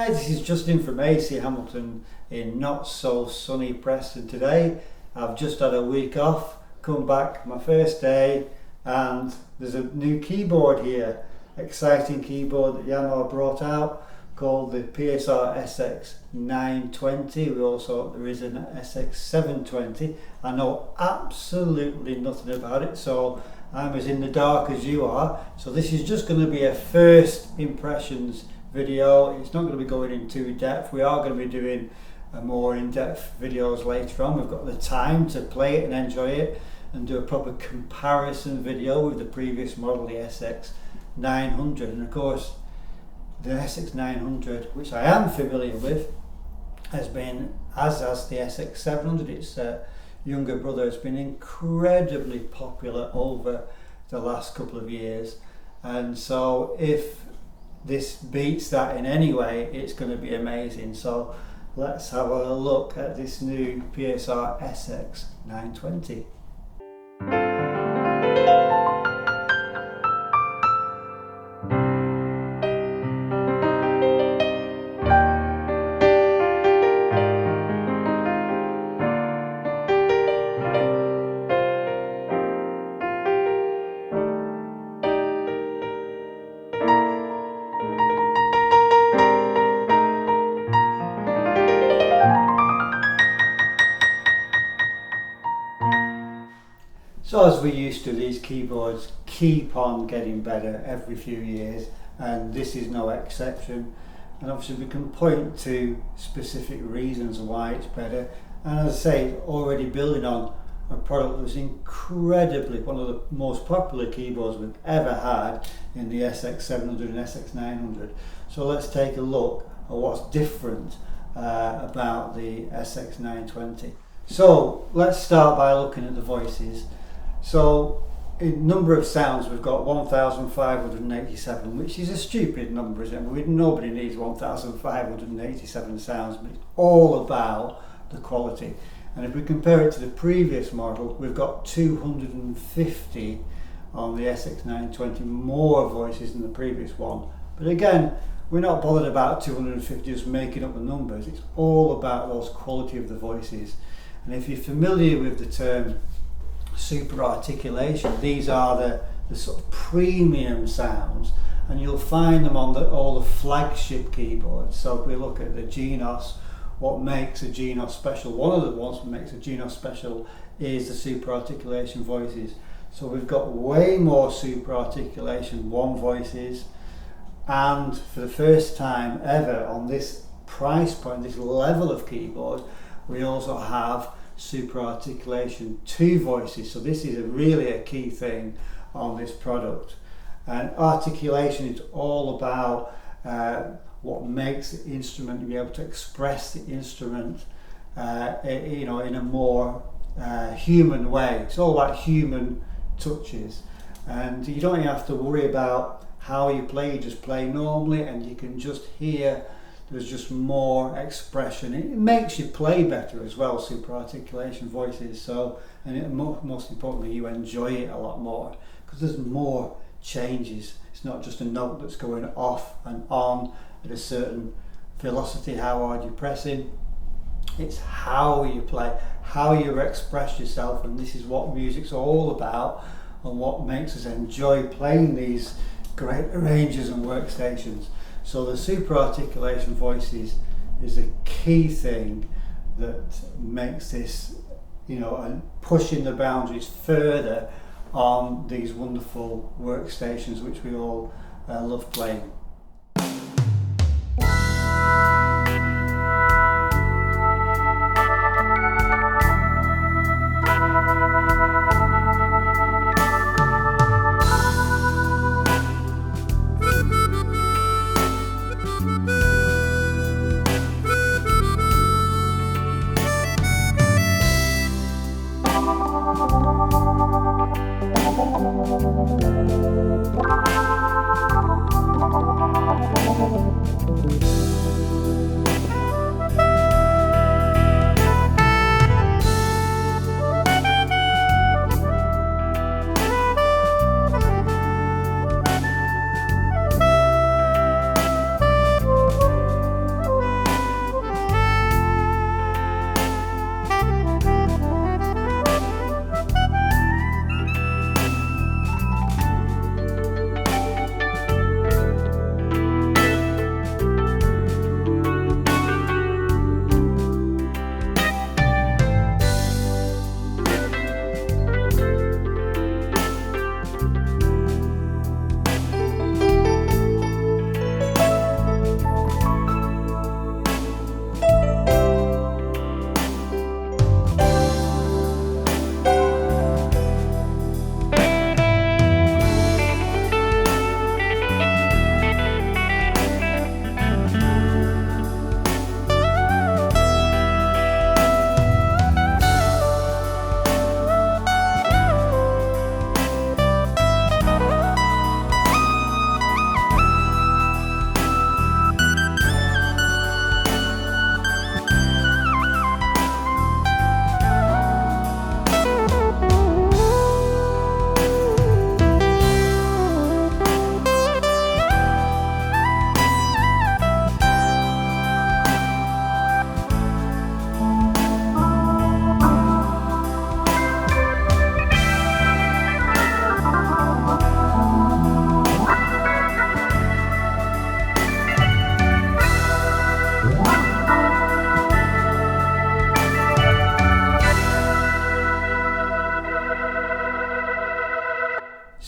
This is Justin from AC Hamilton in not so sunny Preston today. I've just had a week off, come back my first day, and there's a new keyboard here, exciting keyboard that Yamaha brought out called the PSR-SX920. There is an SX720. I know absolutely nothing about it, so I'm as in the dark as you are. So this is just going to be a first impressions video. It's not going to be going into depth. We are going to be doing more in-depth videos later on. We've got the time to play it and enjoy it and do a proper comparison video with the previous model, the SX900. And of course the SX900, which I am familiar with, has been, as the SX700, its younger brother, has been incredibly popular over the last couple of years. And so if this beats that in any way, it's going to be amazing. So let's have a look at this new PSR-SX920. So as we're used to, these keyboards keep on getting better every few years, and this is no exception. And obviously we can point to specific reasons why it's better. And as I say, already building on a product that was incredibly one of the most popular keyboards we've ever had in the SX700 and SX900. So let's take a look at what's different about the SX920. So let's start by looking at the voices. So in number of sounds, we've got 1,587, which is a stupid number, isn't it? Nobody needs 1,587 sounds, but it's all about the quality. And if we compare it to the previous model, we've got 250 on the SX920 more voices than the previous one. But again, we're not bothered about 250 just making up the numbers. It's all about those quality of the voices. And if you're familiar with the term super articulation, these are the sort of premium sounds, and you'll find them on all the flagship keyboards. So if we look at the Genos, what makes a Genos special, one of the ones that makes a Genos special is the super articulation voices. So we've got way more super articulation one voices, and for the first time ever on this price point, this level of keyboard, we also have super articulation two voices. So this is really a key thing on this product. And articulation is all about what makes the instrument be able to express the instrument in a more human way. It's all about human touches, and you don't have to worry about how you play. You just play normally and you can just hear there's just more expression. It makes you play better as well, super articulation voices. So, and most importantly, you enjoy it a lot more because there's more changes. It's not just a note that's going off and on at a certain velocity, how hard you're pressing. It's how you play, how you express yourself, and this is what music's all about and what makes us enjoy playing these great arrangers and workstations. So the super articulation voices is a key thing that makes this, and pushing the boundaries further on these wonderful workstations which we all love playing.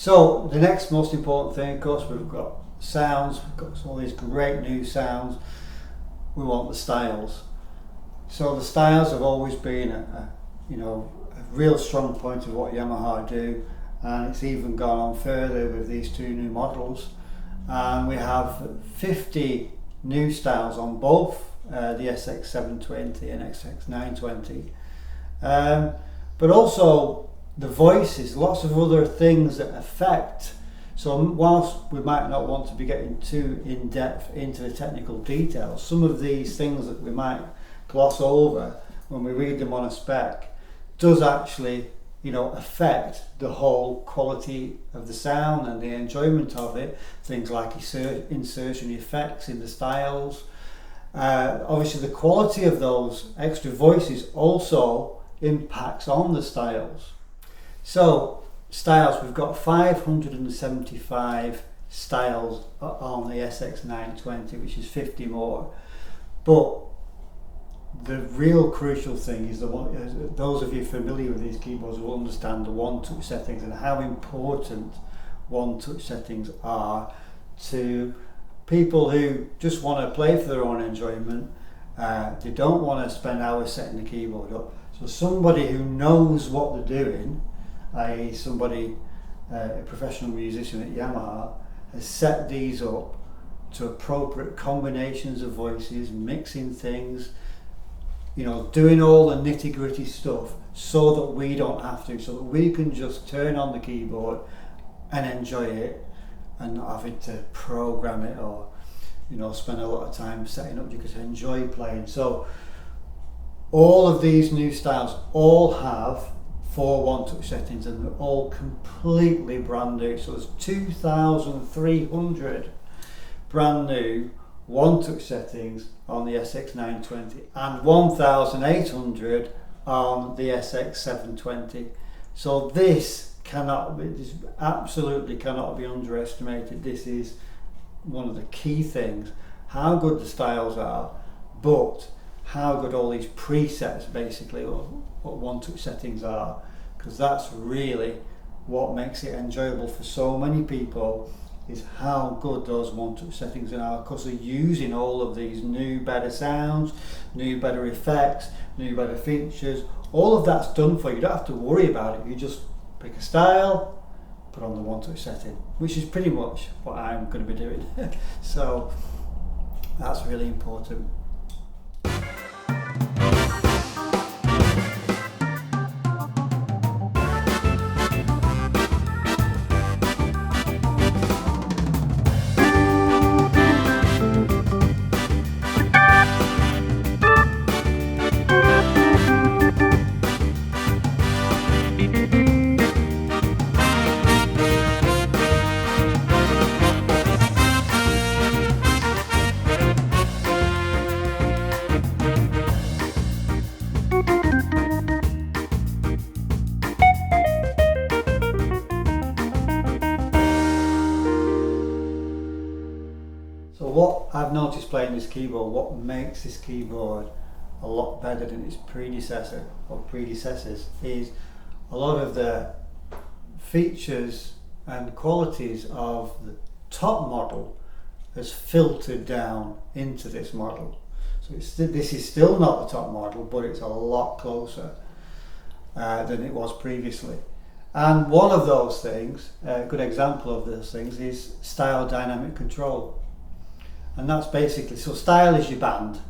So the next most important thing, of course, we've got sounds, we've got all these great new sounds. We want the styles. So the styles have always been a real strong point of what Yamaha do, and it's even gone on further with these two new models. And we have 50 new styles on both the SX720 and SX920. But also the voices, lots of other things that affect. So whilst we might not want to be getting too in depth into the technical details, some of these things that we might gloss over when we read them on a spec does actually, affect the whole quality of the sound and the enjoyment of it. Things like insertion effects in the styles. Obviously the quality of those extra voices also impacts on the styles. So styles, we've got 575 styles on the SX920, which is 50 more. But the real crucial thing is those of you familiar with these keyboards will understand the one-touch settings and how important one-touch settings are to people who just want to play for their own enjoyment. They don't want to spend hours setting the keyboard up. So somebody who knows what they're doing, i.e. somebody, a professional musician at Yamaha, has set these up to appropriate combinations of voices, mixing things, doing all the nitty-gritty stuff so that we don't have to, so that we can just turn on the keyboard and enjoy it and not having to program it or spend a lot of time setting up. You could enjoy playing. So all of these new styles all have 4 one-touch settings and they're all completely brand new. So there's 2,300 brand new one-touch settings on the SX920 and 1,800 on the SX720. So this absolutely cannot be underestimated. This is one of the key things, how good the styles are, but how good all these presets basically, or what one-touch settings are, because that's really what makes it enjoyable for so many people, is how good those one-touch settings are, because they're using all of these new better sounds, new better effects, new better features. All of that's done for you. You don't have to worry about it. You just pick a style, put on the one-touch setting, which is pretty much what I'm going to be doing. So that's really important. So what I've noticed playing this keyboard, what makes this keyboard a lot better than its predecessor or predecessors, is a lot of the features and qualities of the top model has filtered down into this model. So this is still not the top model, but it's a lot closer than it was previously. And one of those things, a good example of those things, is style dynamic control. And that's basically, so style is your band,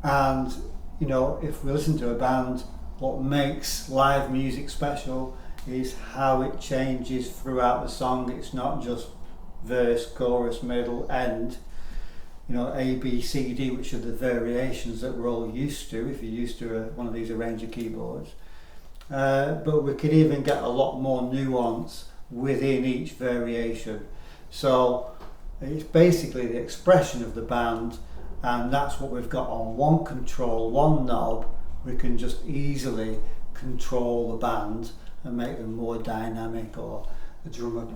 and if we listen to a band, what makes live music special is how it changes throughout the song. It's not just verse, chorus, middle, end, A, B, C, D, which are the variations that we're all used to if you're used to one of these arranger keyboards. But we could even get a lot more nuance within each variation. So it's basically the expression of the band, and that's what we've got on one control, one knob. We can just easily control the band and make them more dynamic, or the drummer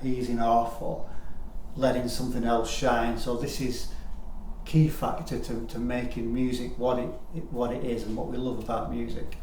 easing off or letting something else shine. So this is key factor to making music what it is and what we love about music.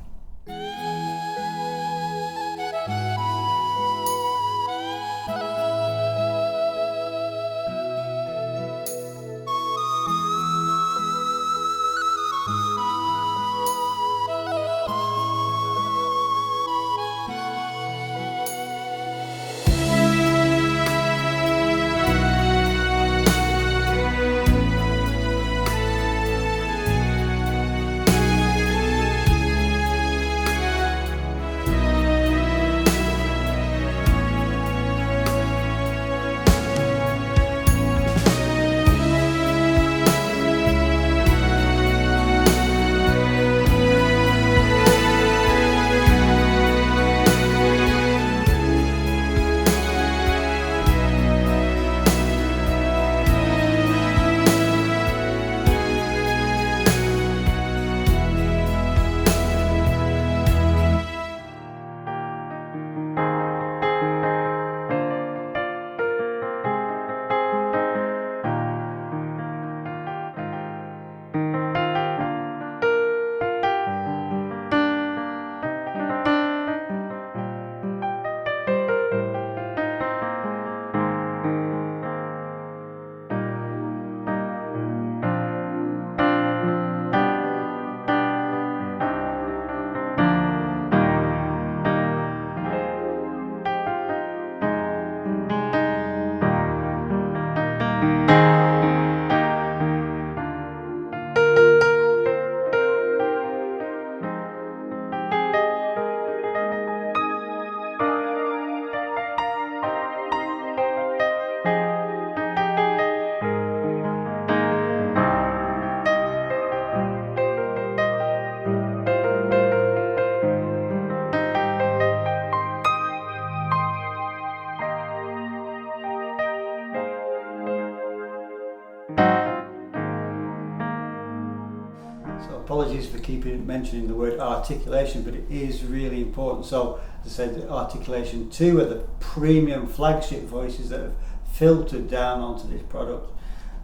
keep mentioning the word articulation, but it is really important. So, as I said, the Articulation 2 are the premium flagship voices that have filtered down onto this product.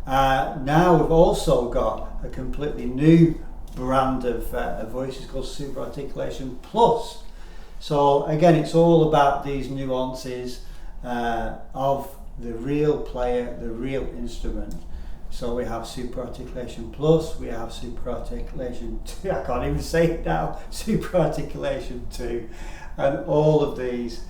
Now we've also got a completely new brand of voices called Super Articulation Plus. So again, it's all about these nuances of the real player, the real instrument. So we have Super Articulation Plus, we have Super Articulation 2, I can't even say it now, Super Articulation 2, and all of these,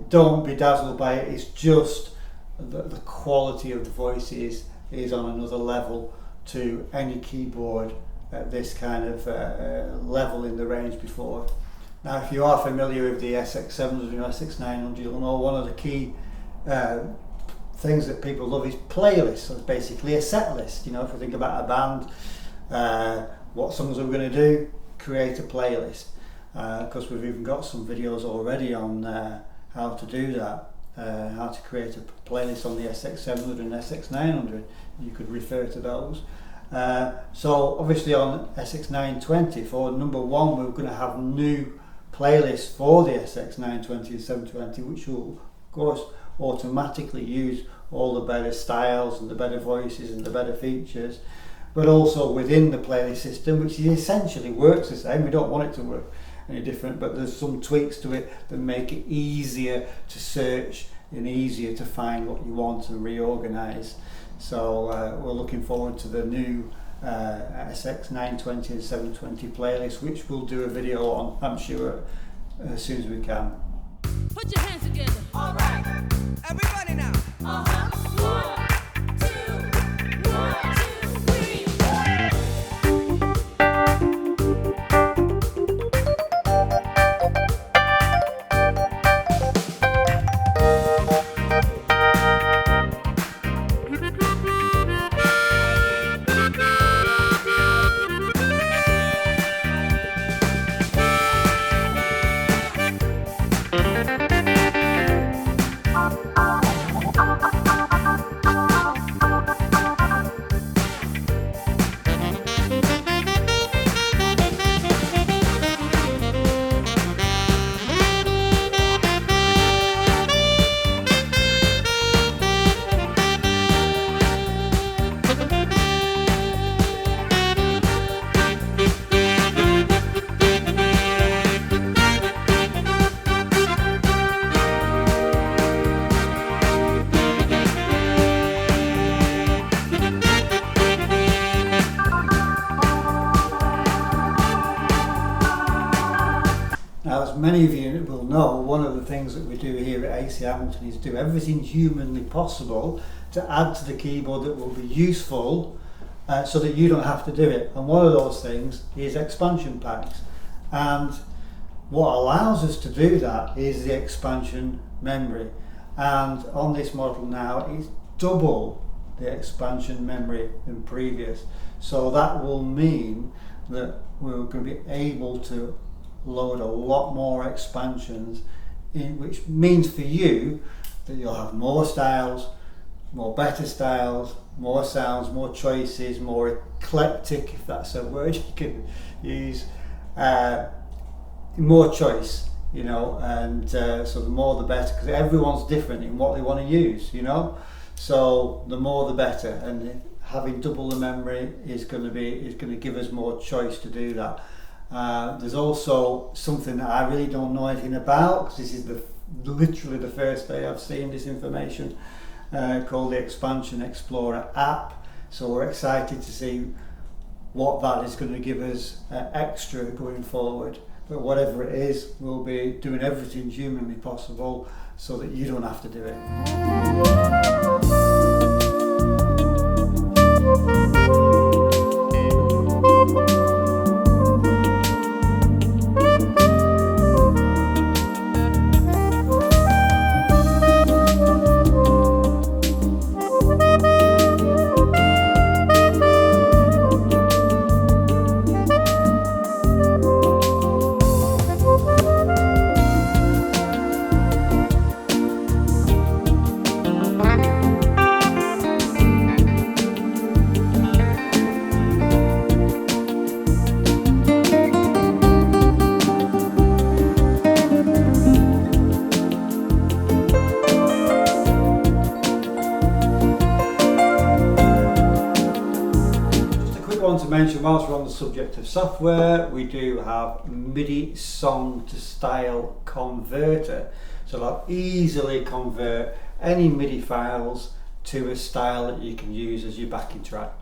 don't be dazzled by it. It's just the quality of the voice is on another level to any keyboard at this kind of level in the range before. Now, if you are familiar with the SX700 and SX900, you'll know one of the key things that people love is playlists. So it's basically a set list. If you think about a band, what songs are we going to do? Create a playlist. Because we've even got some videos already on how to do that, how to create a playlist on the SX700 and SX900. You could refer to those. So obviously on SX920, for number one, we're going to have new playlists for the SX920 and 720, which will of course automatically use all the better styles and the better voices and the better features, but also within the playlist system, which essentially works the same. We don't want it to work any different, but there's some tweaks to it that make it easier to search and easier to find what you want and reorganize. So we're looking forward to the new SX920 and 720 playlist, which we'll do a video on, I'm sure, as soon as we can. Put your hands together. All right. Everybody now. Uh-huh. 1, 2, 1, 2, 3, 4. Now, as many of you will know, one of the things that we do here at AC Hamilton is do everything humanly possible to add to the keyboard that will be useful so that you don't have to do it. And one of those things is expansion packs. And what allows us to do that is the expansion memory. And on this model now, it's double the expansion memory than previous. So that will mean that we're going to be able to load a lot more expansions, which means for you that you'll have more styles, more better styles, more sounds, more choices, more eclectic, if that's a word you can use, more choice, and so the more the better, because everyone's different in what they want to use, so the more the better, and having double the memory is going to give us more choice to do that. There's also something that I really don't know anything about, because this is literally the first day I've seen this information, called the Expansion Explorer app. So we're excited to see what that is going to give us extra going forward. But whatever it is, we'll be doing everything humanly possible so that you don't have to do it. mention, whilst we're on the subject of software, we do have MIDI song to style converter. So that'll easily convert any MIDI files to a style that you can use as your backing track.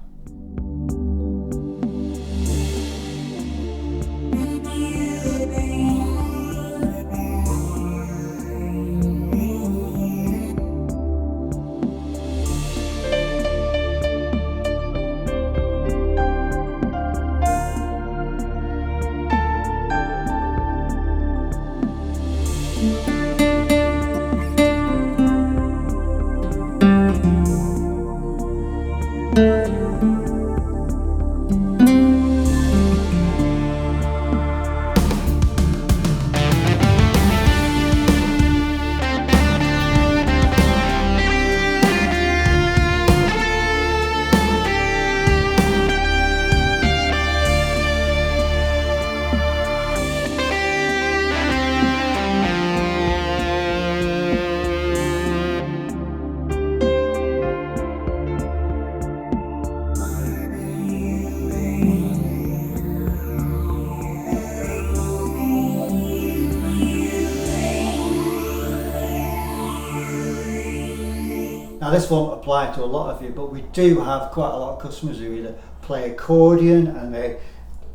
Now this won't apply to a lot of you, but we do have quite a lot of customers who either play accordion and they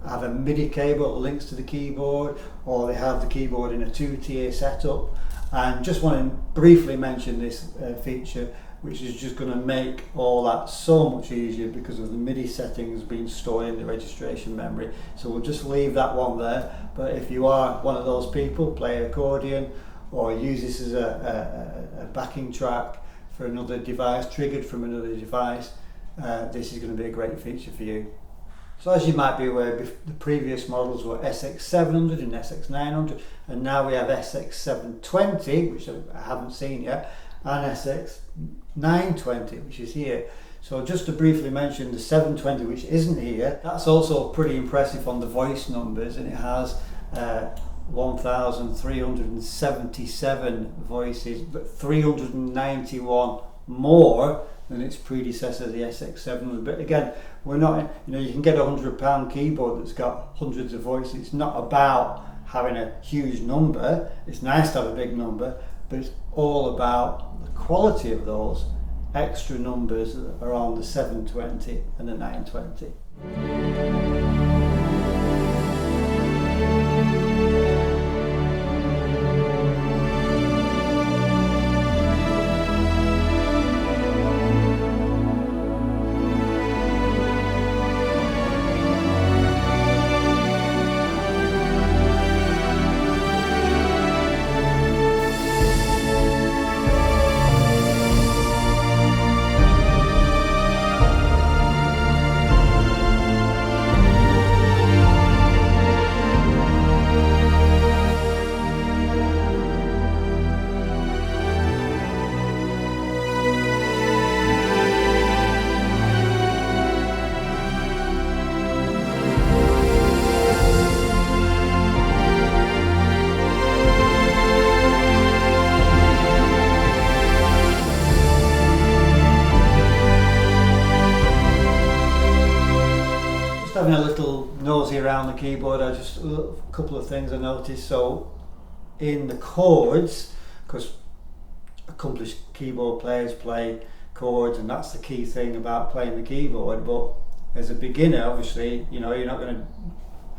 have a MIDI cable that links to the keyboard, or they have the keyboard in a 2-tier setup. And just want to briefly mention this feature, which is just going to make all that so much easier because of the MIDI settings being stored in the registration memory. So we'll just leave that one there. But if you are one of those people, play accordion or use this as a backing track for another device, triggered from another device, this is going to be a great feature for you. So as you might be aware, the previous models were SX700 and SX900, and now we have SX720, which I haven't seen yet, and SX920, which is here. So just to briefly mention the 720, which isn't here, that's also pretty impressive on the voice numbers, and it has 1,377 voices, but 391 more than its predecessor, the SX700. But again, we're not, you can get a £100 keyboard that's got hundreds of voices. It's not about having a huge number. It's nice to have a big number, but it's all about the quality of those extra numbers that are on the 720 and the 920. Having a little nosy around the keyboard, a couple of things I noticed. So in the chords, because accomplished keyboard players play chords, and that's the key thing about playing the keyboard, but as a beginner, obviously, you're not going to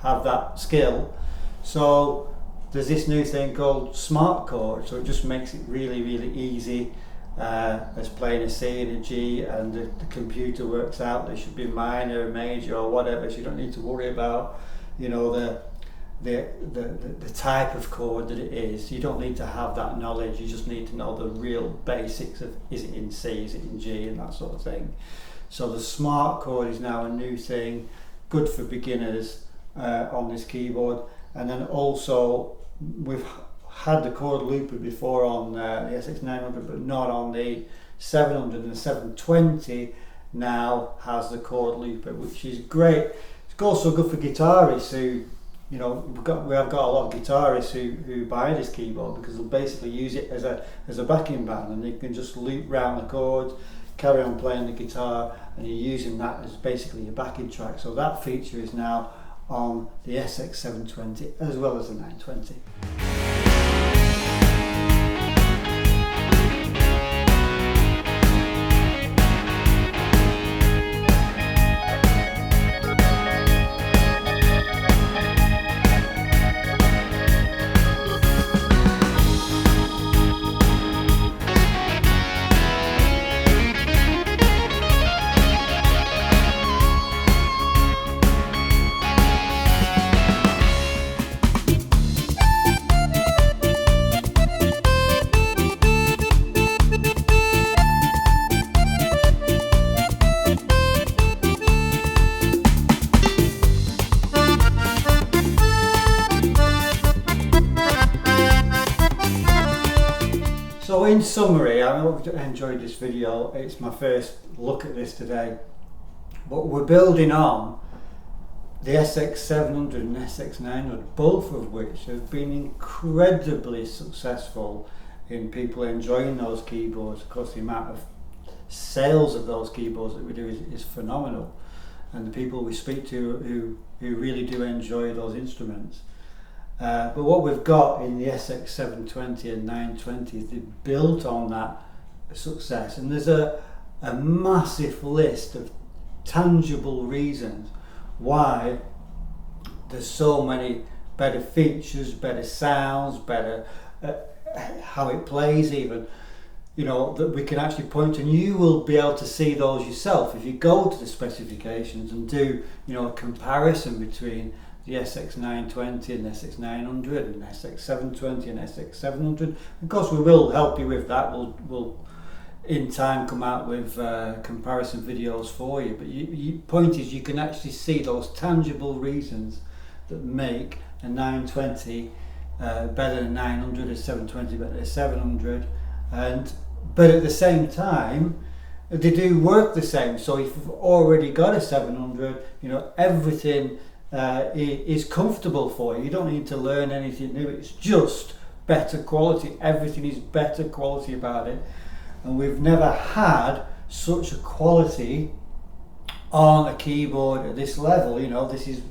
have that skill. So there's this new thing called smart chord, so it just makes it really, really easy as playing a C and a G, and the computer works out they should be minor, major, or whatever, so you don't need to worry about the type of chord that it is. You don't need to have that knowledge, you just need to know the real basics of, is it in C, is it in G, and that sort of thing. So the smart chord is now a new thing, good for beginners on this keyboard. And then also we've had the chord looper before on the SX900, but not on the 700, and the 720 now has the chord looper, which is great. It's also good for guitarists who, we have got a lot of guitarists who buy this keyboard because they'll basically use it as a backing band, and they can just loop round the chords, carry on playing the guitar, and you're using that as basically your backing track. So that feature is now on the SX720 as well as the 920. So in summary, I hope you enjoyed this video. It's my first look at this today, but we're building on the SX700 and SX900, both of which have been incredibly successful in people enjoying those keyboards. Of course, the amount of sales of those keyboards that we do is phenomenal, and the people we speak to who really do enjoy those instruments. But what we've got in the SX720 and 920 is they built on that success, and there's a massive list of tangible reasons why there's so many better features, better sounds, better how it plays even, you know, that we can actually point to, and you will be able to see those yourself if you go to the specifications and do, you know, a comparison between the SX920 and SX900 and SX720 and SX700. Of course, we will help you with that. We'll in time come out with comparison videos for you. But point is, you can actually see those tangible reasons that make a 920 better than 900, a 720 better than 700, but at the same time, they do work the same. So if you've already got a 700, you know, everything is comfortable for you. You don't need to learn anything new. It's just better quality. Everything is better quality about it, and we've never had such a quality on a keyboard at this level. You know, this is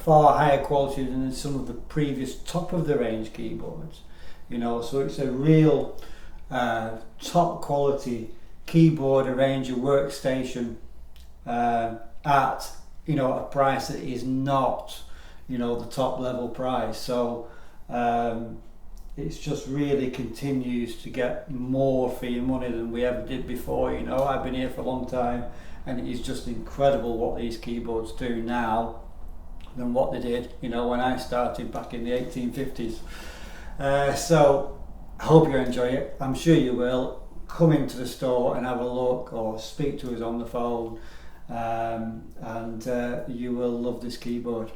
far higher quality than some of the previous top of the range keyboards, you know, so it's a real top quality keyboard, arranger, workstation at, you know, a price that is not, you know, the top level price. So it's just really continues to get more for your money than we ever did before. You know, I've been here for a long time, and it is just incredible what these keyboards do now than what they did, you know, when I started back in the 1850s. So I hope you enjoy it. I'm sure you will. Come into the store and have a look, or speak to us on the phone, and you will love this keyboard.